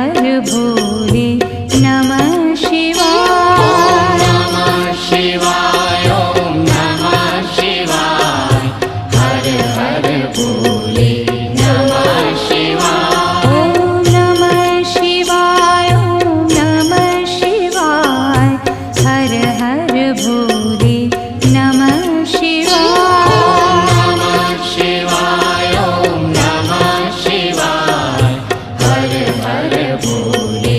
हर भोले नमः शिवाय। नमः शिवाय ओम नमः शिवाय हर हर भोले नमः शिवाय। ओम नमः शिवाय ओम नमः शिवाय हर हर भोले नमः शिवाय। नमः शिवाय ओम नमः शिवाय हर हर भोले